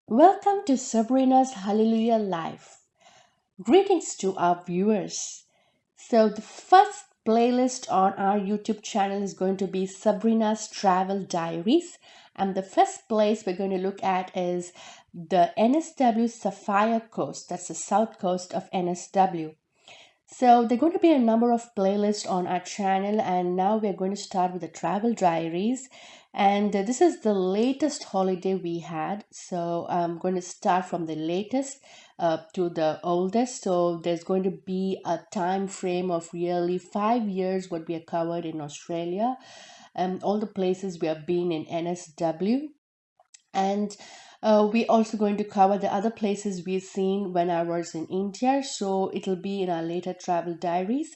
Welcome to Sabrina's Hallelujah Life. Greetings to our viewers. So, the first playlist on our YouTube channel is going to be Sabrina's Travel Diaries. And the first place we're going to look at is the NSW Sapphire Coast. That's the south coast of NSW. So, there are going to be a number of playlists on our channel, and now we're going to start with the travel diaries. And this is the latest holiday we had. So, I'm going to start from the latest to the oldest. So, there's going to be a time frame of really 5 years what we have covered in Australia, and all the places we have been in NSW, and we're also going to cover the other places we've seen when I was in India. So it'll be in our later travel diaries.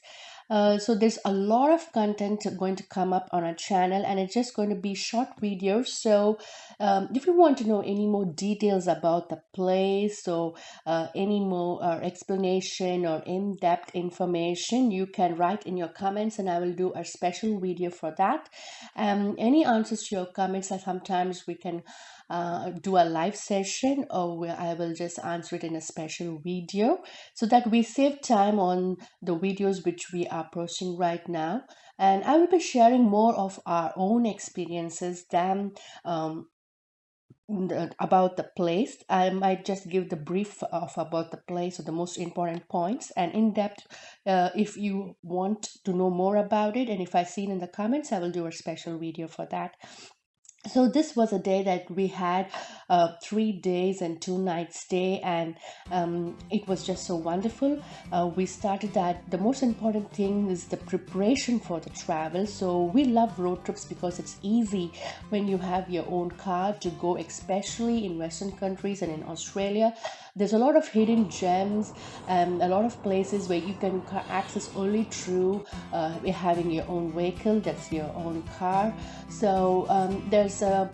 So there's a lot of content going to come up on our channel, and it's just going to be short videos. So if you want to know any more details about the place, so any more explanation or in-depth information, you can write in your comments, and I will do a special video for that. Any answers to your comments, sometimes we can do a live session, or where I will just answer it in a special video, so that we save time on the videos which we are posting right now. And I will be sharing more of our own experiences than about the place. I might just give the brief of about the place or the most important points, and in depth, if you want to know more about it, and if I see it in the comments, I will do a special video for that. So this was a day that we had 3 days and 2 nights stay, and it was just so wonderful. We started that. The most important thing is the preparation for the travel. So we love road trips because it's easy when you have your own car to go, especially in Western countries and in Australia. There's a lot of hidden gems and a lot of places where you can access only through having your own vehicle, that's your own car. So there's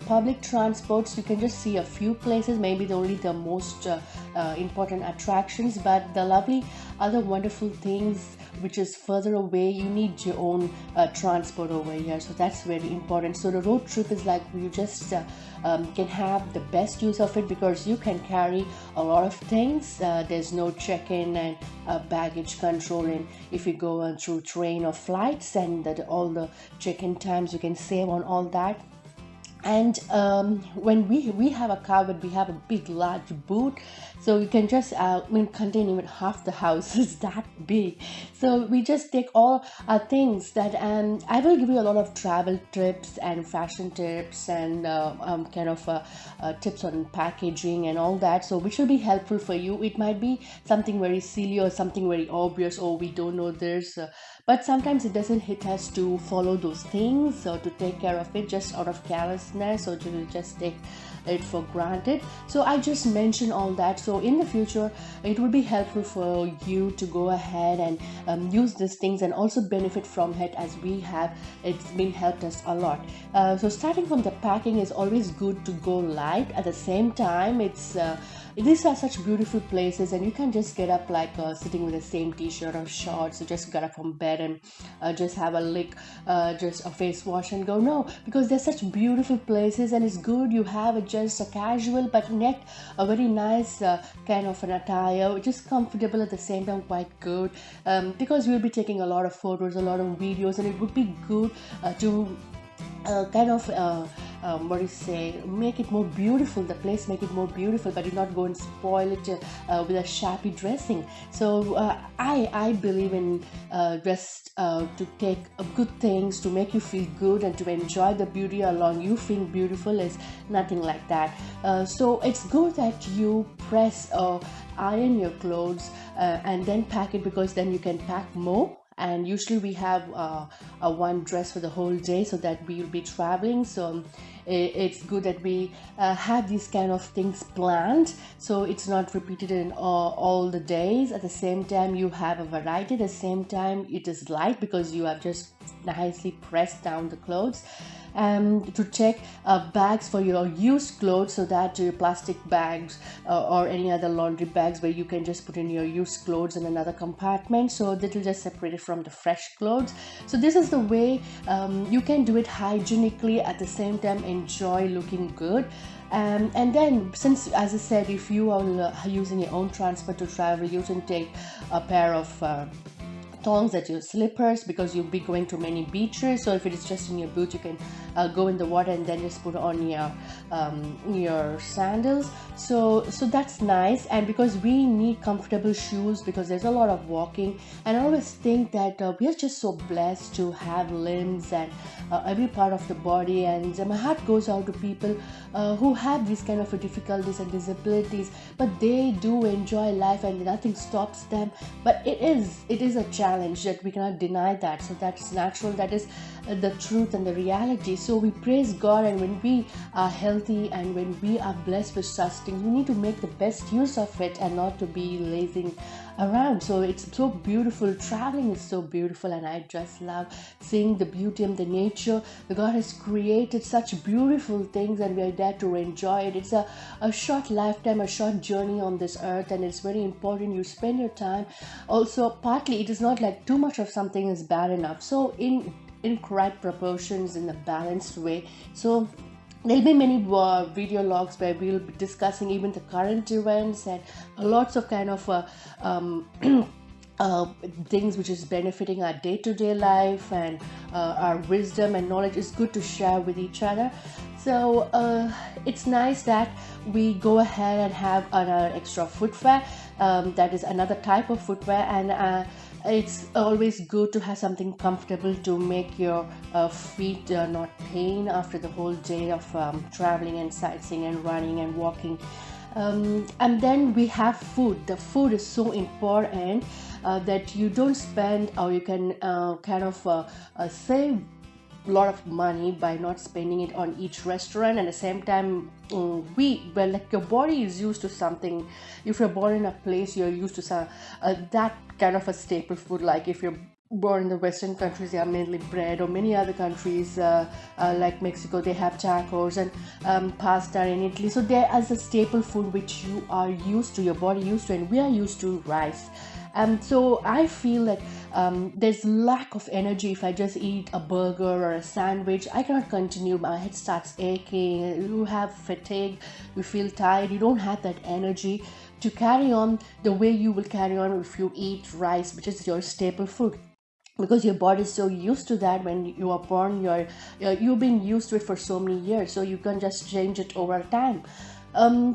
public transports. You can just see a few places, maybe only the most important attractions, but the lovely other wonderful things which is further away, you need your own transport over here. So that's very important. So the road trip is like you just can have the best use of it, because you can carry a lot of things. There's no check-in and baggage control, and if you go on through train or flights, and all the check-in times, you can save on all that. And when we have a car, but we have a big large boot, so we can just contain even half the house. Is that big. So we just take all our things that, and I will give you a lot of travel tips and fashion tips, and kind of tips on packaging and all that, so which will be helpful for you. It might be something very silly or something very obvious, or we don't know this, but sometimes it doesn't hit us to follow those things or to take care of it, just out of carelessness, or to just take it for granted. So I just mentioned all that, so in the future it will be helpful for you to go ahead and use these things and also benefit from it, as we have. It's been helped us a lot. So starting from the packing, is always good to go light. At the same time, these are such beautiful places, and you can just get up like sitting with the same t-shirt or shorts. You just get up from bed and just have a lick, just a face wash and go. No, because they're such beautiful places, and it's good you have just a casual but yet a very nice kind of an attire, which is comfortable at the same time, quite good, because we'll be taking a lot of photos, a lot of videos, and it would be good to kind of what do you say, make it more beautiful, the place, make it more beautiful, but you not go and spoil it with a shabby dressing. So I believe in just to take good things to make you feel good and to enjoy the beauty along you feeling beautiful. Is nothing like that. So it's good that you press or iron your clothes and then pack it, because then you can pack more. And usually we have a one dress for the whole day, so that we will be traveling. So it's good that we have these kind of things planned, so it's not repeated in all the days. At the same time, you have a variety. At the same time, it is light, because you have just nicely pressed down the clothes. To check bags for your used clothes, so that your plastic bags or any other laundry bags, where you can just put in your used clothes in another compartment, so that will just separate it from the fresh clothes. So this is the way you can do it hygienically, at the same time enjoy looking good. And then, since, as I said, if you are using your own transport to travel, you can take a pair of thongs at your slippers, because you'll be going to many beaches. So if it is just in your boot, you can go in the water and then just put on your sandals. So that's nice. And because we need comfortable shoes, because there's a lot of walking, and I always think that we are just so blessed to have limbs and every part of the body. And my heart goes out to people who have these kind of difficulties and disabilities, but they do enjoy life and nothing stops them. But it is a challenge that we cannot deny that. So that's natural. That is the truth and the reality. So we praise God, and when we are healthy and when we are blessed with such things, we need to make the best use of it and not to be lazing around. So it's so beautiful. Traveling is so beautiful, and I just love seeing the beauty and the nature. The God has created such beautiful things, and we are there to enjoy it. It's a short lifetime, a short journey on this earth, and it's very important you spend your time. Also, partly it is not like too much of something is bad enough. So in correct proportions, in a balanced way. So there'll be many video logs where we'll be discussing even the current events and lots of kind of um, things which is benefiting our day-to-day life, and our wisdom and knowledge is good to share with each other. So it's nice that we go ahead and have an extra footwear. That is another type of footwear, and it's always good to have something comfortable to make your feet not pain after the whole day of traveling and sightseeing and running and walking. And then we have food. The food is so important that you don't spend, or you can kind of save a lot of money by not spending it on each restaurant. And at the same time, like your body is used to something. If you're born in a place, you're used to that kind of a staple food. Like if you're born in the Western countries, they are mainly bread, or many other countries like Mexico, they have tacos and pasta in Italy. So there is a staple food which you are used to, your body used to, and we are used to rice. So I feel like there's lack of energy if I just eat a burger or a sandwich. I cannot continue. My head starts aching. You have fatigue. You feel tired. You don't have that energy to carry on the way you will carry on if you eat rice, which is your staple food, because your body is so used to that. When you are born, you've been used to it for so many years, so you can just change it over time.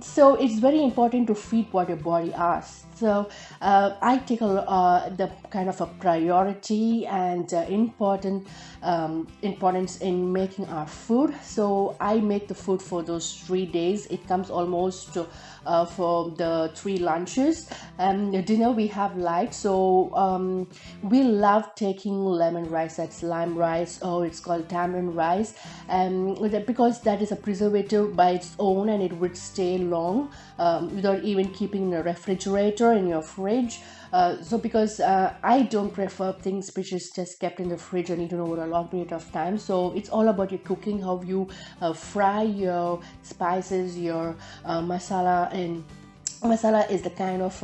So it's very important to feed what your body asks. So I take the kind of a priority and importance in making our food. So I make the food for those 3 days. It comes almost for the 3 lunches. The dinner we have light. So we love taking lemon rice. That's lime rice, or it's called tamarind rice, because that is a preservative by its own, and it would stay long without even keeping in a refrigerator in your fridge. So because I don't prefer things which is just kept in the fridge and eaten over a long period of time. So it's all about your cooking, how you fry your spices, your masala. And masala is the kind of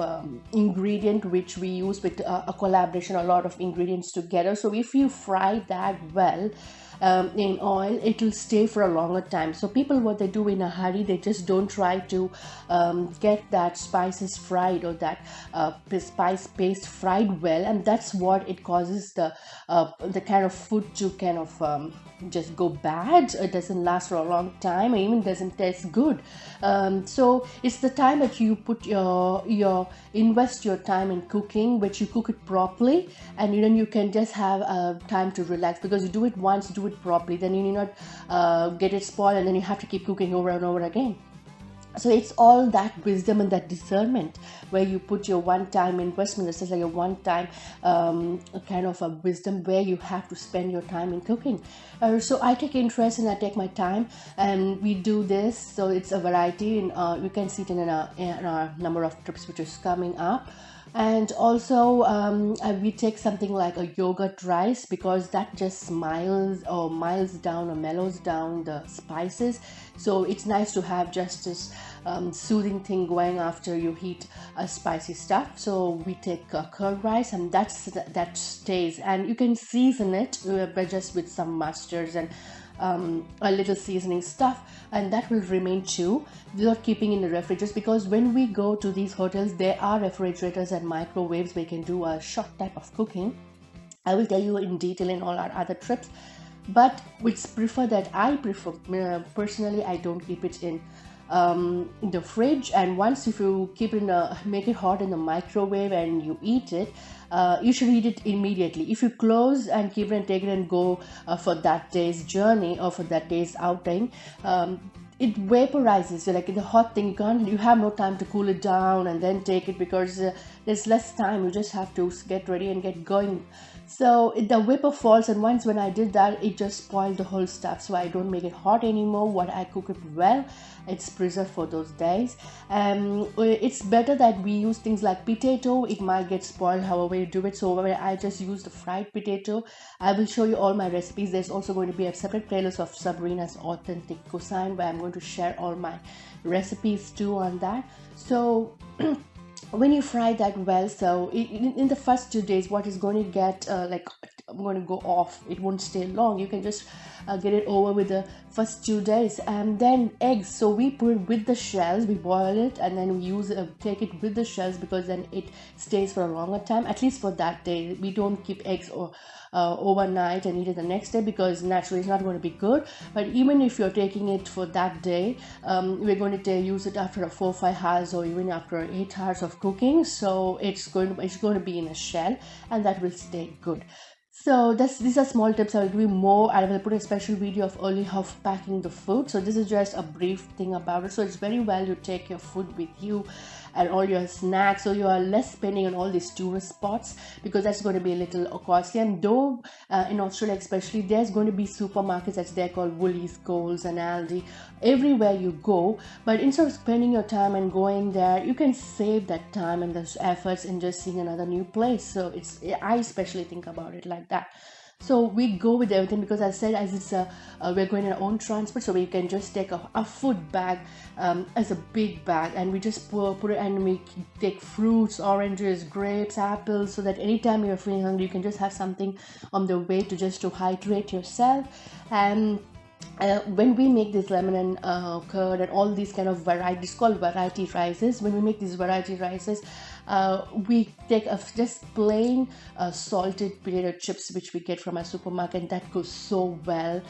ingredient which we use with a collaboration, a lot of ingredients together. So if you fry that well in oil, it will stay for a longer time. So people, what they do in a hurry, they just don't try to get that spices fried, or that spice paste fried well, and that's what it causes the kind of food to kind of just go bad. It doesn't last for a long time, and even doesn't taste good. So it's the time that you put your invest your time in cooking, which you cook it properly, and then you can just have time to relax, because you do it once, do it properly, then you need not get it spoiled, and then you have to keep cooking over and over again. So it's all that wisdom and that discernment where you put your one-time investment. This is like a one-time kind of a wisdom where you have to spend your time in cooking. So I take interest and I take my time, and we do this. So it's a variety, and you can see it in our number of trips which is coming up. And also we take something like a yogurt rice, because that just smiles or miles down or mellows down the spices. So it's nice to have just this soothing thing going after you eat spicy stuff. So we take curd rice, and that stays, and you can season it just with some mustards and a little seasoning stuff, and that will remain too without keeping in the refrigerators, because when we go to these hotels there are refrigerators and microwaves where you can do a short type of cooking. I will tell you in detail in all our other trips, but it's prefer that I prefer personally. I don't keep it in the fridge, and once if you keep it in make it hot in the microwave and you eat it, you should eat it immediately. If you close and keep it and take it and go for that day's journey or for that day's outing, it vaporizes. So like the hot thing, you have no time to cool it down and then take it, because there's less time. You just have to get ready and get going. So the vapor falls, and once when I did that, it just spoiled the whole stuff. So I don't make it hot anymore. What I cook it well, it's preserved for those days. It's better that we use things like potato. It might get spoiled however you do it. So I just use the fried potato. I will show you all my recipes. There's also going to be a separate playlist of Sabrina's authentic cuisine where I'm going to share all my recipes too on that. So when you fry that well, so in the first 2 days, what is going to get like I'm going to go off, it won't stay long. You can just get it over with the first 2 days. And then eggs, so we put it with the shells, we boil it, and then we use take it with the shells, because then it stays for a longer time, at least for that day. We don't keep eggs or overnight and eat it the next day, because naturally it's not going to be good. But even if you're taking it for that day, we're going to use it after 4 or 5 hours, or even after 8 hours of cooking. So it's going to be in a shell, and that will stay good. So these are small tips. I will give you more. I will put a special video of early of packing the food. So this is just a brief thing about it. So it's very well you take your food with you and all your snacks, so you are less spending on all these tourist spots, because that's going to be a little costly. And though in Australia especially, there's going to be supermarkets as they're called Woolies, Coles and Aldi everywhere you go, but instead of spending your time and going there, you can save that time and those efforts in just seeing another new place. So I especially think about it like that. So we go with everything, because I said, as it's we're going in our own transport, so we can just take a food bag as a big bag, and we just put it, and we take fruits, oranges, grapes, apples, so that anytime you're feeling hungry, you can just have something on the way to hydrate yourself. And when we make this lemon and curd and all these kind of varieties called variety rices, when we make these variety rices, we take just plain salted potato chips which we get from a supermarket, and that goes so well.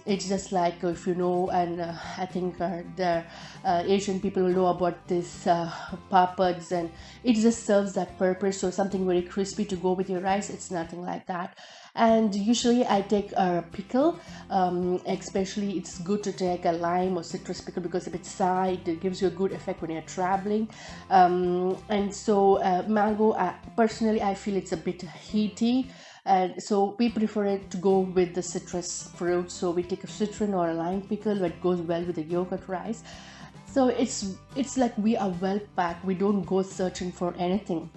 It's just like, if you know, and I think the Asian people will know about this papads, and it just serves that purpose. So something very crispy to go with your rice, it's nothing like that. And usually I take a pickle, especially it's good to take a lime or citrus pickle, because if it's sour, it gives you a good effect when you're traveling. And so mango, personally I feel it's a bit heaty, and so we prefer it to go with the citrus fruit. So we take a citron or a lime pickle that goes well with the yogurt rice. So it's like we are well packed, we don't go searching for anything.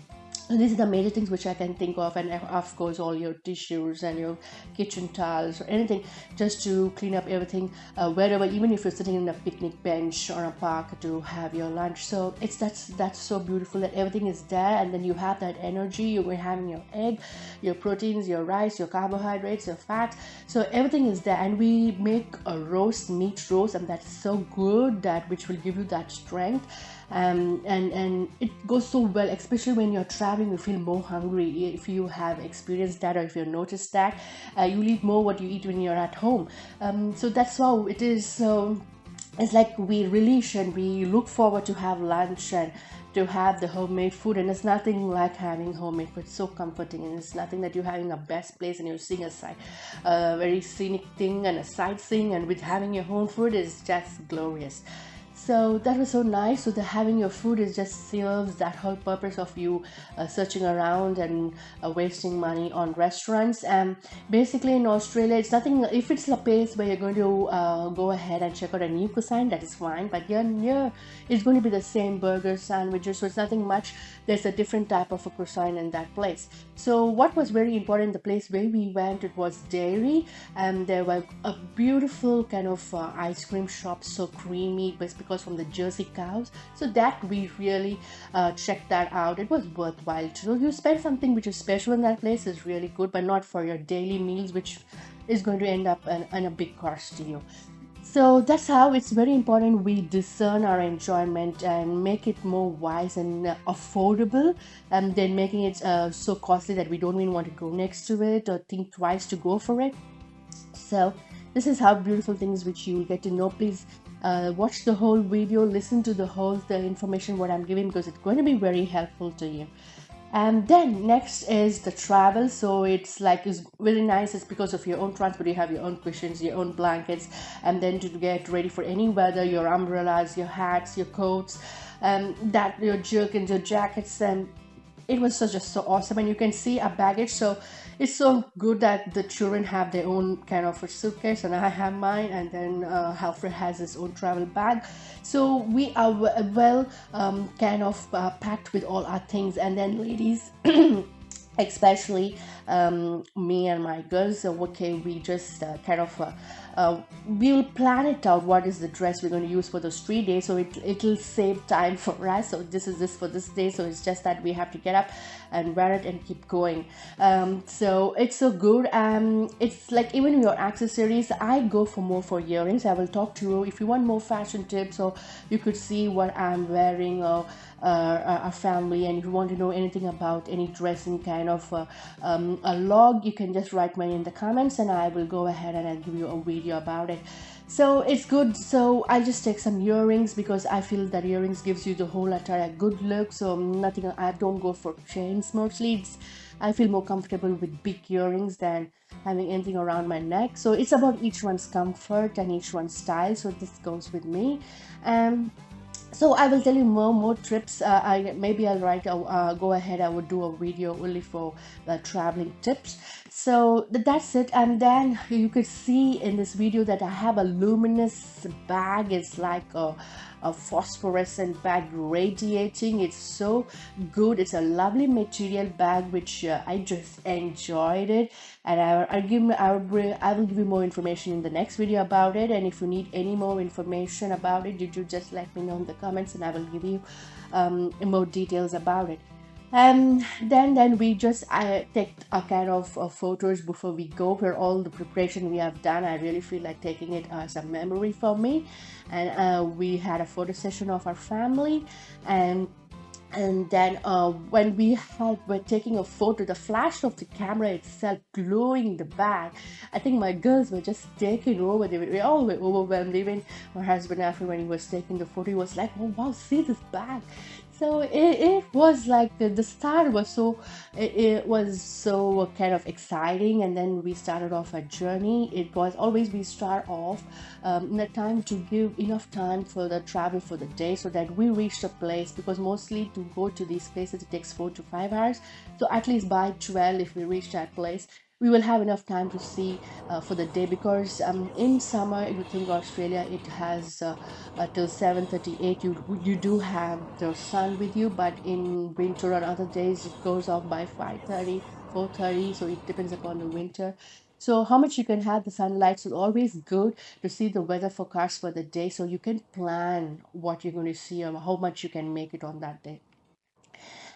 So these are the major things which I can think of, and of course all your tissues and your kitchen towels or anything, just to clean up everything wherever, even if you're sitting in a picnic bench or a park to have your lunch. So that's so beautiful that everything is there, and then you have that energy. You're having your egg, your proteins, your rice, your carbohydrates, your fats. So everything is there, and we make a meat roast, and that's so good, that which will give you that strength. And it goes so well, especially when you're traveling. You feel more hungry. If you have experienced that, or if you noticed that, you eat more what you eat when you're at home. So that's how it is. So it's like we look forward to have lunch and to have the homemade food, and it's nothing like having homemade food. It's so comforting, and it's nothing that you're having a best place and you're seeing a very scenic thing and a sightseeing, and with having your own food is just glorious. So that was so nice. So the having your food is just serves that whole purpose of you searching around and wasting money on restaurants. And basically in Australia, it's nothing. If it's a place where you're going to go ahead and check out a new cuisine, that is fine. But here it's going to be the same burgers, sandwiches. So it's nothing much. There's a different type of a cuisine in that place. So what was very important, the place where we went, it was dairy, and there were a beautiful kind of ice cream shop, so creamy, but because from the Jersey cows. So that we really checked that out. It was worthwhile. So you spend something which is special in that place is really good, but not for your daily meals, which is going to end up in a big cost to you. So that's how it's very important we discern our enjoyment and make it more wise and affordable, and then making it so costly that we don't even want to go next to it or think twice to go for it. So this is how beautiful things which you will get to know. Please watch the whole video, listen to the information what I'm giving, because it's going to be very helpful to you. And then next is the travel. So it's like it's very nice. It's because of your own transport. You have your own cushions, your own blankets, and then to get ready for any weather, your umbrellas, your hats, your coats, that your jerkins, your jackets, and it was just so awesome. And you can see a baggage, so it's so good that the children have their own kind of a suitcase and I have mine, and then Alfred has his own travel bag. So we are well kind of packed with all our things. And then ladies especially me and my girls, so okay, we just kind of we'll plan it out what is the dress we're going to use for those 3 days, so it'll save time for us. So this is this for this day, so it's just that we have to get up and wear it and keep going. So it's so good. It's like even your accessories, I go for more for earrings. I will talk to you if you want more fashion tips, or you could see what I'm wearing, or our family, and if you want to know anything about any dressing kind of a log, you can just write me in the comments and I will go ahead and I'll give you a video about it. So it's good. So I just take some earrings because I feel that earrings gives you the whole attire good look. So nothing, I don't go for chains mostly. I feel more comfortable with big earrings than having anything around my neck. So it's about each one's comfort and each one's style, so this goes with me. So I will tell you more trips. I maybe I'll write go ahead, I would do a video only for traveling tips. So that's it. And then you could see in this video that I have a luminous bag. It's like a phosphorescent bag radiating. It's so good. It's a lovely material bag which I just enjoyed it. And I will give you more information in the next video about it. And if you need any more information about it, you just let me know in the comments and I will give you more details about it. And then we just take a kind of photos before we go, where all the preparation we have done. I really feel like taking it as a memory for me. And we had a photo session of our family. And then when were taking a photo, the flash of the camera itself glowing the bag, I think my girls were just taken over. We all were overwhelmed. Even my husband, after when he was taking the photo, he was like, oh wow, see this bag. So it was like the start was so, it was so kind of exciting. And then we started off a journey. It was always, we start off in the time to give enough time for the travel for the day, so that we reach the place, because mostly to go to these places it takes 4 to 5 hours. So at least by 12, if we reach that place, we will have enough time to see for the day. Because in summer, if you think Australia, it has till 7:38 you do have the sun with you, but in winter on other days it goes off by 5:30, 4:30. So it depends upon the winter. So how much you can have the sunlight, so always good to see the weather forecast for the day, so you can plan what you're going to see or how much you can make it on that day.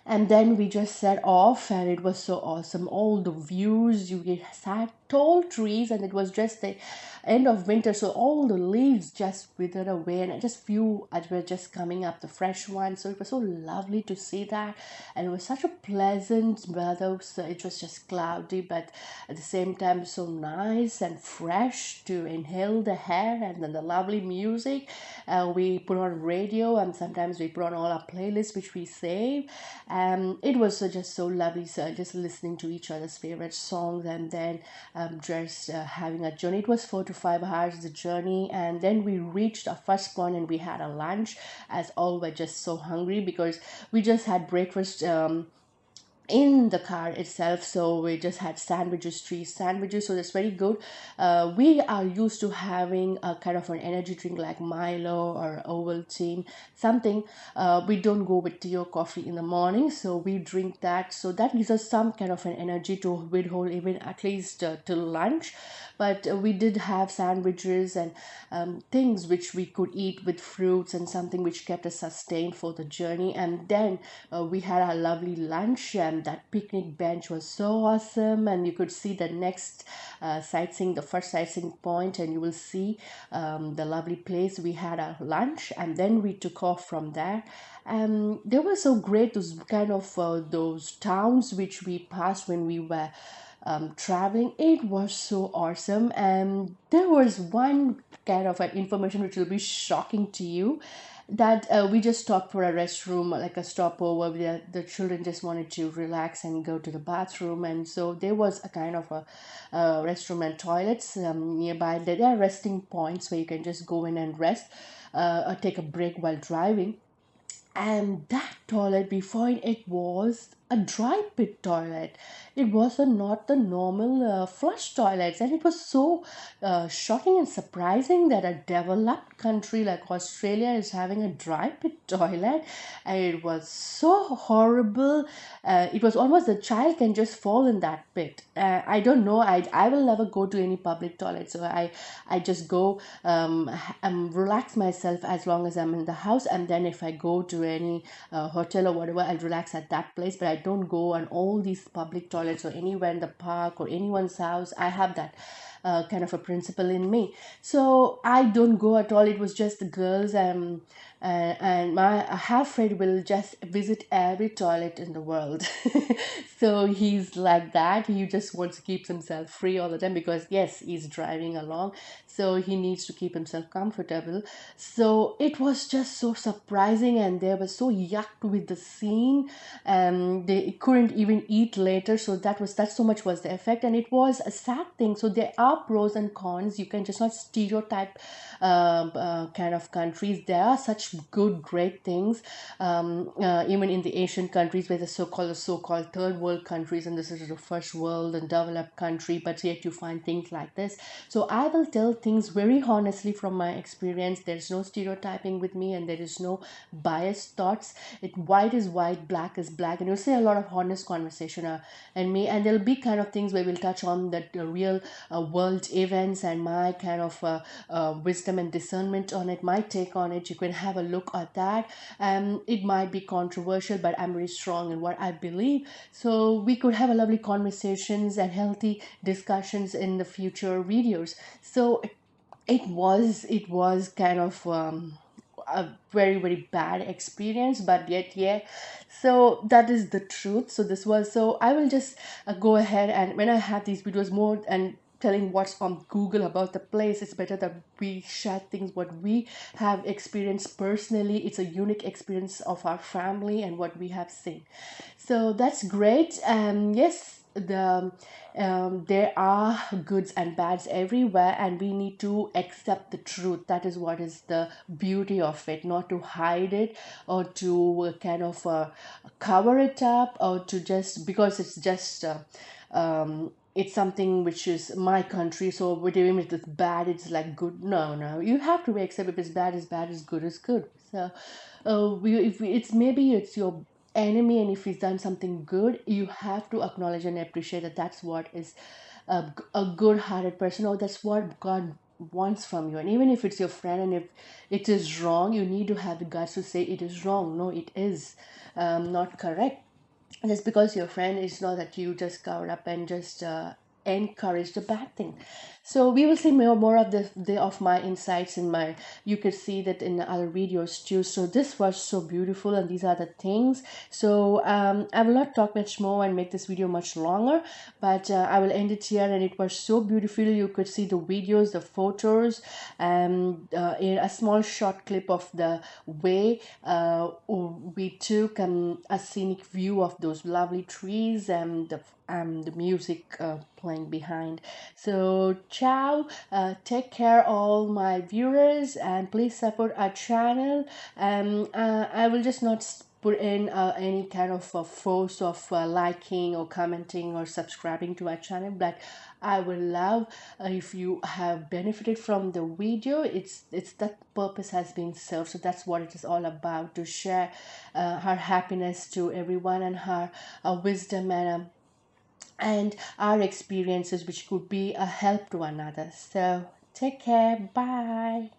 And then we just set off, and it was so awesome. All the views, you had tall trees, and it was just the end of winter, so all the leaves just withered away, and just few were just coming up, the fresh ones. So it was so lovely to see that. And it was such a pleasant weather. So it was just cloudy, but at the same time so nice and fresh to inhale the air. And then the lovely music, we put on radio, and sometimes we put on all our playlists which we save. It was just so lovely, so just listening to each other's favorite songs. And then just having a journey. It was 4 to 5 hours the journey. And then we reached our first point and we had a lunch, as all were just so hungry, because we just had breakfast in the car itself. So we just had sandwiches, 3 sandwiches, so that's very good. We are used to having a kind of an energy drink like Milo or Ovaltine, something. We don't go with tea or coffee in the morning, so we drink that. So that gives us some kind of an energy to withhold even at least till lunch. but we did have sandwiches and things which we could eat with fruits and something which kept us sustained for the journey. And then we had a lovely lunch, and that picnic bench was so awesome. And you could see the next sightseeing, the first sightseeing point, and you will see the lovely place. We had a lunch, and then we took off from there. They were so great, those kind of those towns which we passed when we were traveling. It was so awesome. And there was one kind of information which will be shocking to you, that we just stopped for a restroom, like a stopover. The children just wanted to relax and go to the bathroom, and so there was a kind of a restroom and toilets nearby. There are resting points where you can just go in and rest or take a break while driving. And that toilet before it was a dry pit toilet. It was not the normal flush toilets, and it was so shocking and surprising that a developed country like Australia is having a dry pit toilet. And it was so horrible. It was almost the child can just fall in that pit. I don't know. I will never go to any public toilet, so I just go relax myself as long as I'm in the house, and then if I go to any hotel or whatever, I'll relax at that place. But I don't go on all these public toilets or anywhere in the park or anyone's house. I have that kind of a principle in me, so I don't go at all. It was just the girls, and my half friend will just visit every toilet in the world. So he's like that. He just wants to keep himself free all the time, because yes, he's driving along, so he needs to keep himself comfortable. So it was just so surprising, and they were so yucked with the scene. They couldn't even eat later, so that so much was the effect. And it was a sad thing. So there are pros and cons. You can just not stereotype kind of countries. There are such good great things, even in the Asian countries, where the so-called third world countries, and this is the first world and developed country, but yet you find things like this. So I will tell things very honestly from my experience. There's no stereotyping with me, and there is no biased thoughts. White is white, black is black, and you'll see a lot of honest conversation and me. And there'll be kind of things where we'll touch on the real world events and my kind of wisdom and discernment on it, my take on it. You can have a look at that. It might be controversial, but I'm very strong in what I believe. So we could have a lovely conversations and healthy discussions in the future videos. So it was kind of a very very bad experience, but yet yeah, so that is the truth. So this was, so I will just go ahead, and when I have these videos more and telling what's on Google about the place, it's better that we share things what we have experienced personally. It's a unique experience of our family and what we have seen. So that's great. Yes, there are goods and bads everywhere, and we need to accept the truth. That is what is the beauty of it, not to hide it or to kind of cover it up, or to just because it's just it's something which is my country, so whatever it is bad, it's like good. No, no, you have to accept if it's bad is bad, is good is good. So it's maybe it's your enemy, and if he's done something good, you have to acknowledge and appreciate that that's what is a good-hearted person, or that's what God wants from you. And even if it's your friend, and if it is wrong, you need to have the guts to say it is wrong. No, it is not correct. Just because your friend is not, that you just cover up and just encourage the bad thing. So we will see more of the of my insights in my, you could see that in the other videos too. So this was so beautiful, and these are the things. So I will not talk much more and make this video much longer, but I will end it here. And it was so beautiful. You could see the videos, the photos, and in a small short clip of the way we took a scenic view of those lovely trees and the music playing behind. So ciao, take care all my viewers, and please support our channel. I will just not put in any kind of force of liking or commenting or subscribing to our channel, but I will love if you have benefited from the video. It's that purpose has been served. So that's what it is all about, to share her happiness to everyone, and her wisdom, and our experiences, which could be a help to another. So take care. Bye.